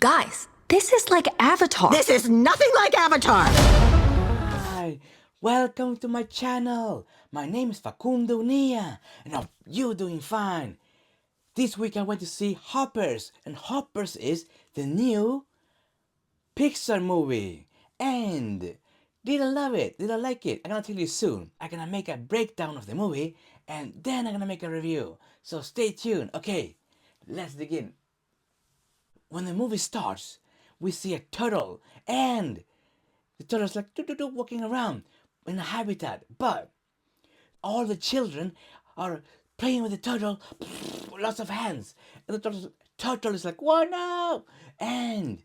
Guys, this is like Avatar. This is nothing like Avatar! Hi, welcome to my channel. My name is Facundo Nia, and I hope you're doing fine. This week I went to see Hoppers, and Hoppers is the new Pixar movie. And did I love it? Did I like it? I'm gonna tell you soon. I'm gonna make a breakdown of the movie, and then I'm gonna make a review. So stay tuned. Okay, let's begin. When the movie starts, we see a turtle, and the turtle's like walking around in a habitat, but all the children are playing with the turtle, lots of hands, and the turtle is like, "What now?" And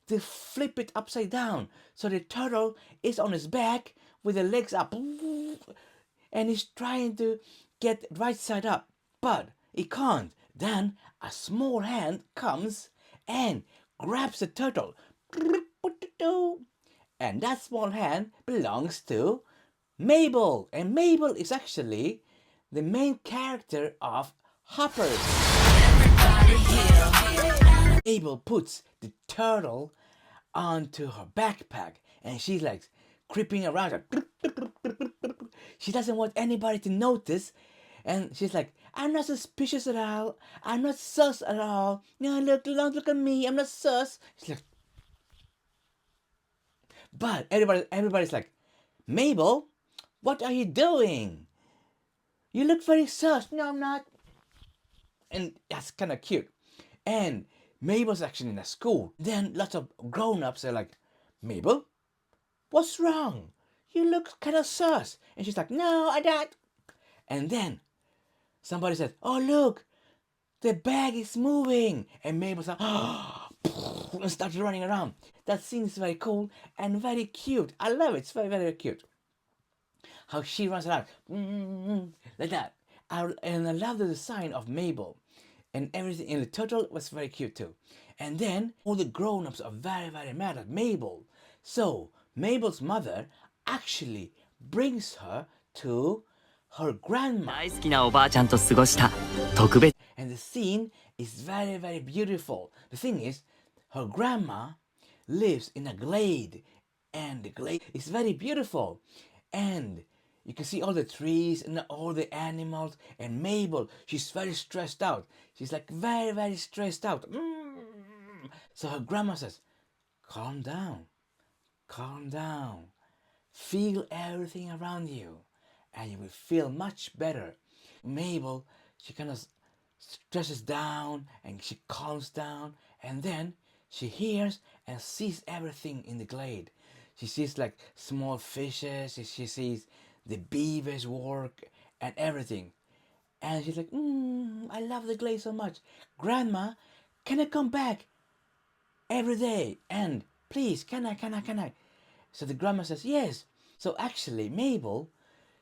they flip it upside down, so the turtle is on his back with the legs up, and he's trying to get right side up, but he can't. Then a small hand comes and grabs the turtle, and that small hand belongs to Mabel, and Mabel is actually the main character of Hoppers. Mabel puts the turtle onto her backpack, and she's like creeping around. She doesn't want anybody to notice, and she's like, "I'm not suspicious at all. I'm not sus at all. No, look, don't look at me. I'm not sus." She's like, but everybody's like, "Mabel, what are you doing? You look very sus." "No, I'm not." And that's kind of cute. And Mabel's actually in a school. Then lots of grown-ups are like, "Mabel, what's wrong? You look kind of sus." And she's like, "No, I don't." And then somebody said, "Oh, look, the bag is moving." And Mabel's like, "Oh," and starts running around. That scene is very cool and very cute. I love it. It's very, very cute. How she runs around like that. And I love the design of Mabel and everything. And the turtle was very cute too. And then all the grown-ups are very, very mad at Mabel. So Mabel's mother actually brings her to her grandma. And the scene is very, very beautiful. The thing is, her grandma lives in a glade, and the glade is very beautiful. And you can see all the trees and all the animals. And Mabel, she's very stressed out. She's like very, very stressed out. So her grandma says, "Calm down, calm down. Feel everything around you, and you will feel much better." Mabel, she kind of stresses down and she calms down, and then she hears and sees everything in the glade. She sees like small fishes, she sees the beavers work and everything. And she's like, "I love the glade so much. Grandma, can I come back every day? And please, can I?" So the grandma says, "Yes." So actually, Mabel,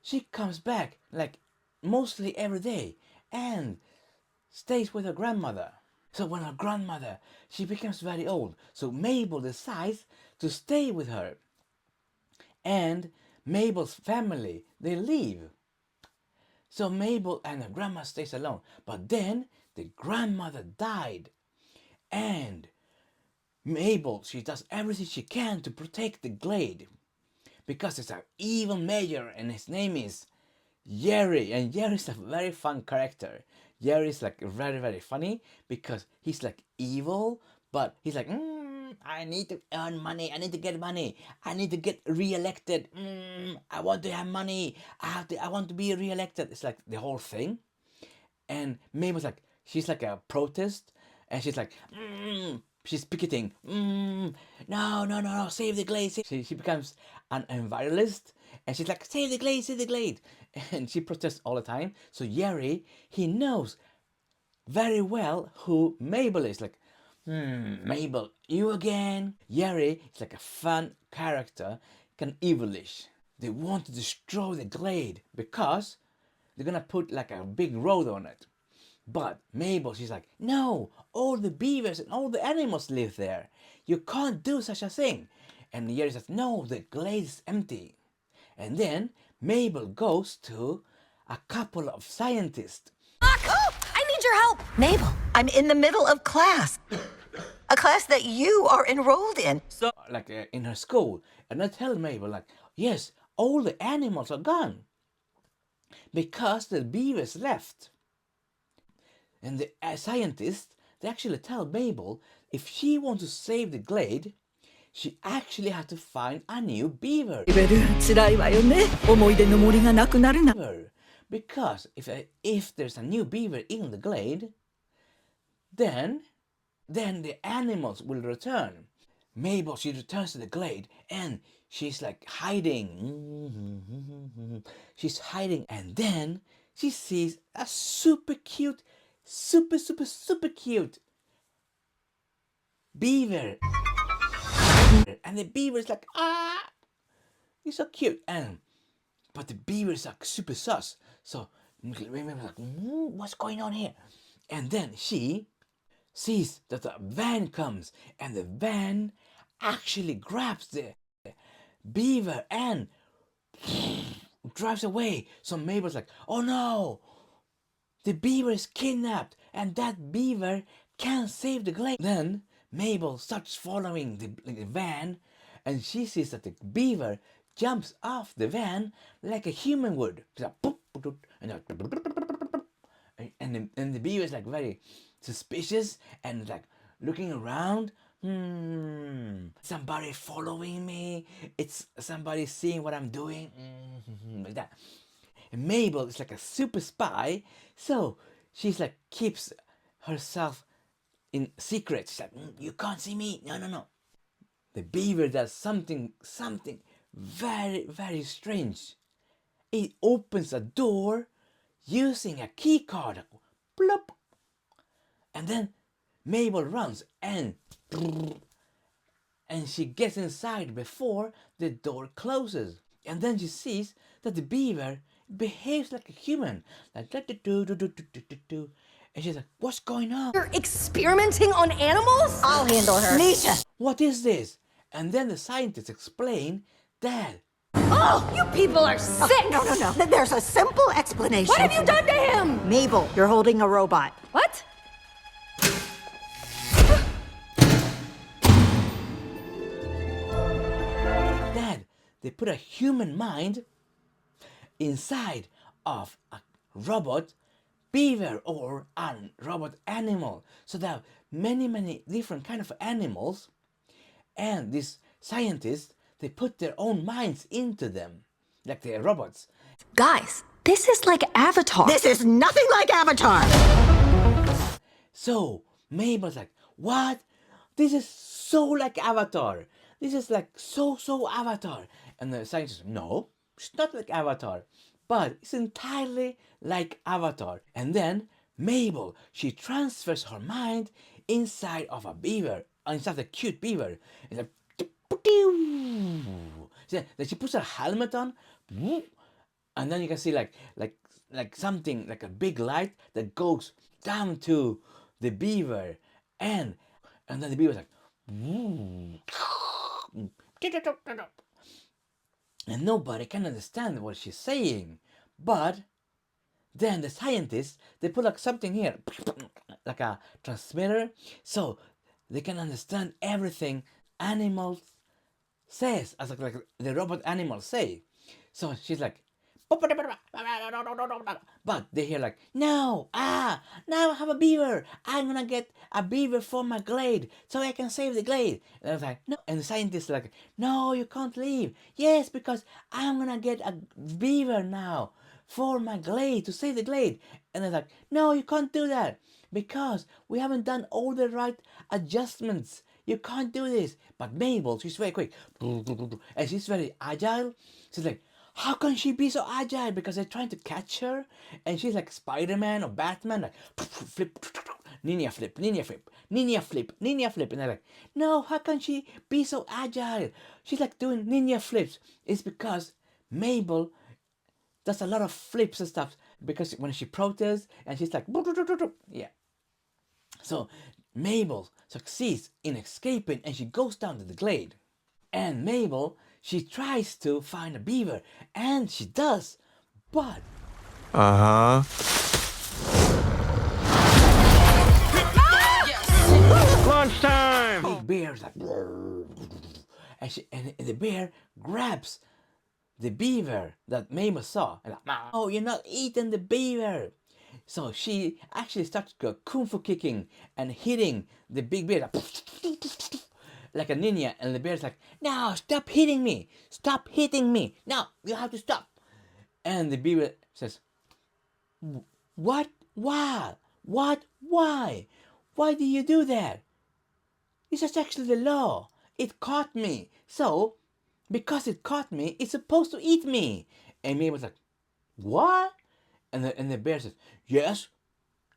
she comes back like mostly every day and stays with her grandmother. So when her grandmother, she becomes very old, so Mabel decides to stay with her. And Mabel's family, they leave. So Mabel and her grandma stays alone. But then the grandmother died. And Mabel, she does everything she can to protect the glade, because it's an evil mayor, and his name is Jerry. And Jerry's a very fun character. Jerry's like very, very funny because he's like evil, but he's like, "I need to earn money. I need to get money. I need to get re-elected. I want to have money. I want to be re-elected." It's like the whole thing. And Mabel's like, she's like a protest, and she's like, she's picketing. No, save the glade. She becomes an environmentalist, and she's like, "Save the glade, save the glade." And she protests all the time. So Jerry, he knows very well who Mabel is. Like, "Mabel, you again?" Jerry is like a fun character, kind of evilish. They want to destroy the glade because they're gonna put like a big road on it. But Mabel, she's like, "No, all the beavers and all the animals live there. You can't do such a thing." And Jerry says, "No, the glade is empty." And then Mabel goes to a couple of scientists. Oh, I need your help. Mabel, I'm in the middle of class. A class that you are enrolled in. So, like in her school, and I tell Mabel like, yes, all the animals are gone because the beavers left. And the scientists, they actually tell Mabel if she wants to save the glade, she actually has to find a new beaver. ベル、辛いわよね。思い出の森がなくなるな。 Because if there's a new beaver in the glade, then the animals will return. Mabel, she returns to the glade and she's like hiding. She's hiding, and then she sees a super cute beaver. And the beaver's like, ah, he's so cute. But the beavers are super sus. So Mabel's like, what's going on here? And then she sees that the van comes, and the van actually grabs the beaver and drives away. So Mabel's like, oh no, the beaver is kidnapped, and that beaver can't save the glade. Then Mabel starts following the van, and she sees that the beaver jumps off the van like a human would. And the beaver is like very suspicious and like looking around. Somebody following me. It's somebody seeing what I'm doing. Like that. And Mabel is like a super spy, so she's like keeps herself in secret. She's like, you can't see me. No. The beaver does something very strange. It opens a door using a key card. Plop. And then Mabel runs and she gets inside before the door closes. And then she sees that the beaver behaves like a human. Like do. And she's like, what's going on? You're experimenting on animals? I'll handle her. Nisha! What is this? And then the scientists explain that Oh, you people are sick! No. There's a simple explanation. What have you done to him? Mabel, you're holding a robot. What? they put a human mind inside of a robot beaver or a robot animal. So there are many different kind of animals, and these scientists, they put their own minds into them, like they're robots. Guys, this is like Avatar. This is nothing like Avatar. So Mabel's like, what? This is so like Avatar. This is like so Avatar. And the scientist, no, it's not like Avatar, but it's entirely like Avatar. And then Mabel, she transfers her mind inside of a beaver, inside the cute beaver. It's like, then she puts her helmet on, and then you can see like something like a big light that goes down to the beaver, and then the beaver's like, and nobody can understand what she's saying. But then the scientists, they put like something here, like a transmitter, so they can understand everything animals says, as like the robot animals say. So she's like, but they hear like, no, now I have a beaver. I'm gonna get a beaver for my glade so I can save the glade. And I was like, no. And the scientists are like, no, you can't leave. Yes, because I'm gonna get a beaver now for my glade to save the glade. And they're like, no, you can't do that because we haven't done all the right adjustments. You can't do this. But Mabel, she's very quick and she's very agile. She's like, how can she be so agile? Because they're trying to catch her, and she's like Spider-Man or Batman, like flip, ninja flip, ninja flip, ninja flip, ninja flip, and they're like, no, how can she be so agile? She's like doing ninja flips. It's because Mabel does a lot of flips and stuff, because when she protests and she's like, yeah. So Mabel succeeds in escaping, and she goes down to the glade. And Mabel, she tries to find a beaver, and she does, but Come on, Lunchtime! Big bear's like, and the bear grabs the beaver that Mabel saw. And like, oh, you're not eating the beaver. So she actually starts kung fu kicking and hitting the big bear like a ninja. And the bear's like, no, stop hitting me. Stop hitting me. No, you have to stop. And the beaver says, what? Why? What? Why? Why do you do that? This is actually the law. It caught me. So, because it caught me, it's supposed to eat me. And Mabel's like, what? And the bear says, yes,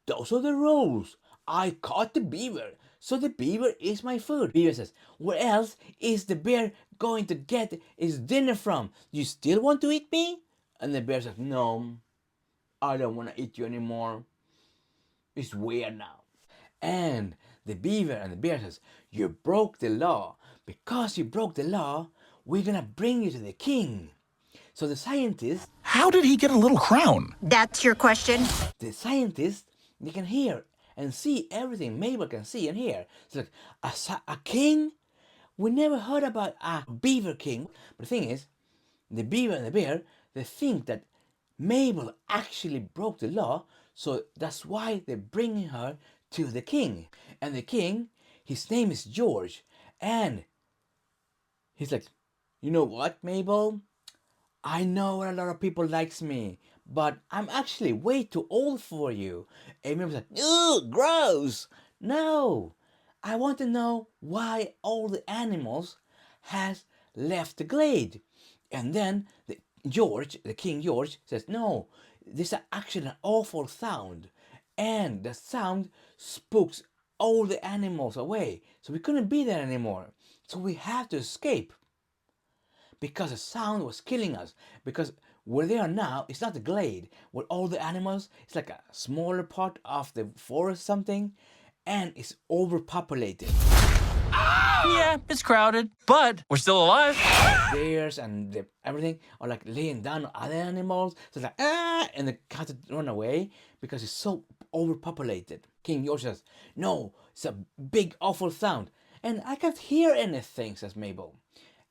those are the rules. I caught the beaver, so the beaver is my food. Beaver says, where else is the bear going to get his dinner from? You still want to eat me? And the bear says, no, I don't want to eat you anymore. It's weird now. And the beaver and the bear says, you broke the law. Because you broke the law, we're gonna bring you to the king. So the scientists, How did he get a little crown? That's your question? they can hear and see everything Mabel can see and hear. It's like, a king? We never heard about a beaver king. But the thing is, the beaver and the bear, they think that Mabel actually broke the law, so that's why they're bringing her to the king. And the king, his name is George, and he's like, you know what, Mabel? I know a lot of people likes me, but I'm actually way too old for you. And Mabel's like, ugh, gross. No, I want to know why all the animals has left the glade. And then the King George says, no, this is actually an awful sound. And the sound spooks all the animals away. So we couldn't be there anymore. So we have to escape. Because the sound was killing us. Because where they are now, it's not the glade. Where all the animals, it's like a smaller part of the forest something. And it's overpopulated. Yeah, it's crowded, but we're still alive. Bears and everything are like laying down on other animals. So it's like, and they have to run away because it's so overpopulated. King George says, no, it's a big awful sound. And I can't hear anything, says Mabel.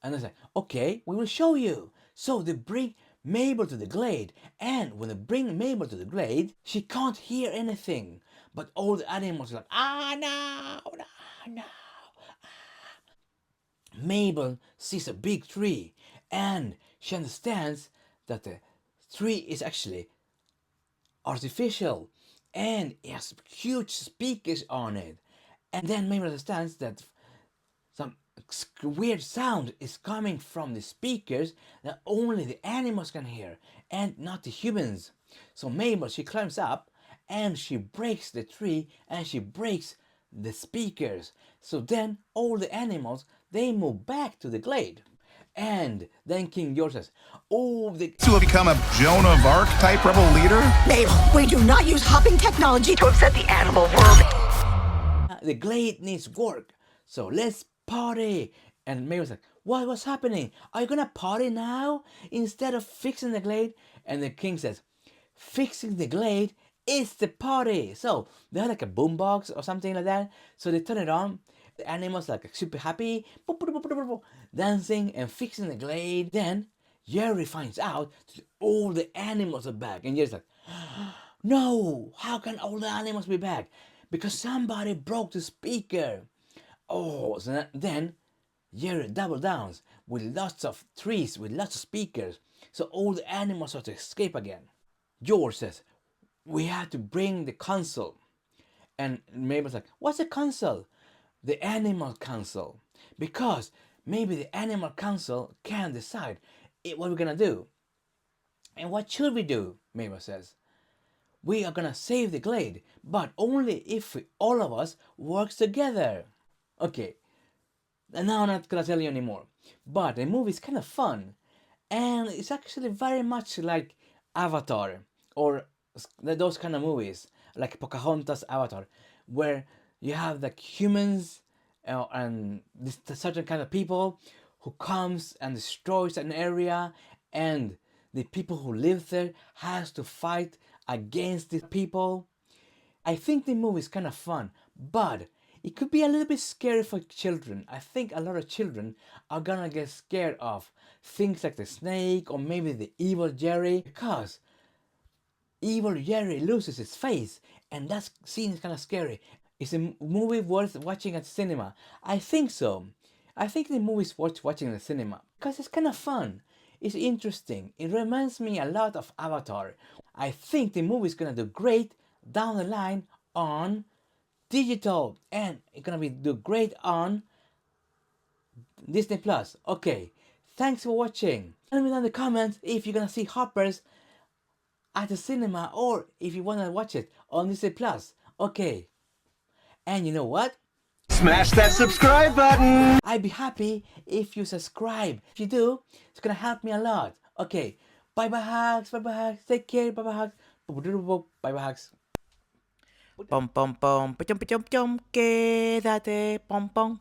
And they say, okay, we will show you. So they bring Mabel to the glade. And when they bring Mabel to the glade, she can't hear anything. But all the animals are like, no. Mabel sees a big tree and she understands that the tree is actually artificial and it has huge speakers on it. And then Mabel understands that some weird sound is coming from the speakers that only the animals can hear and not the humans. So Mabel, she climbs up and she breaks the tree and she breaks the speakers. So then all the animals, they move back to the glade. And then King George says, oh, To have become a Joan of Arc type rebel leader? Mabel, we do not use hopping technology to upset the animal world. the glade needs work. So let's party. And Mabel's like, what's happening? Are you gonna party now instead of fixing the glade? And the king says, fixing the glade is the party. So they had like a boombox or something like that. So they turn it on. The animals like super happy, dancing and fixing the glade. Then Jerry finds out that all the animals are back. And Jerry's like, no, how can all the animals be back? Because somebody broke the speaker. Oh, so then Jerry double downs with lots of trees, with lots of speakers. So all the animals are to escape again. George says, we have to bring the council. And Mabel's like, what's a council? The animal council. Because maybe the animal council can decide what we're gonna do. And what should we do? Mabel says. We are gonna save the glade, but only if all of us works together. Okay, and now I'm not gonna tell you anymore. But the movie is kind of fun. And it's actually very much like Avatar. Or those kind of movies. Like Pocahontas, Avatar. Where you have like humans and this certain kind of people who comes and destroys an area, and the people who live there has to fight against these people. I think the movie is kind of fun, but it could be a little bit scary for children. I think a lot of children are gonna get scared of things like the snake or maybe the evil Jerry, because evil Jerry loses his face, and that scene is kind of scary. It's a movie worth watching at cinema. I think so. I think the movie's worth watching in the cinema because it's kind of fun. It's interesting. It reminds me a lot of Avatar. I think the movie's gonna do great down the line on digital, and it's gonna do great on Disney Plus. Okay, thanks for watching. Tell me down in the comments if you're gonna see Hoppers at the cinema or if you wanna watch it on Disney Plus. Okay, and you know what? Smash that subscribe button! I'd be happy if you subscribe. If you do, it's gonna help me a lot. Okay, bye bye hugs, take care, bye bye hugs, bye bye hugs. Pom pom pom, pachom pachom pachom, quédate, pom pom.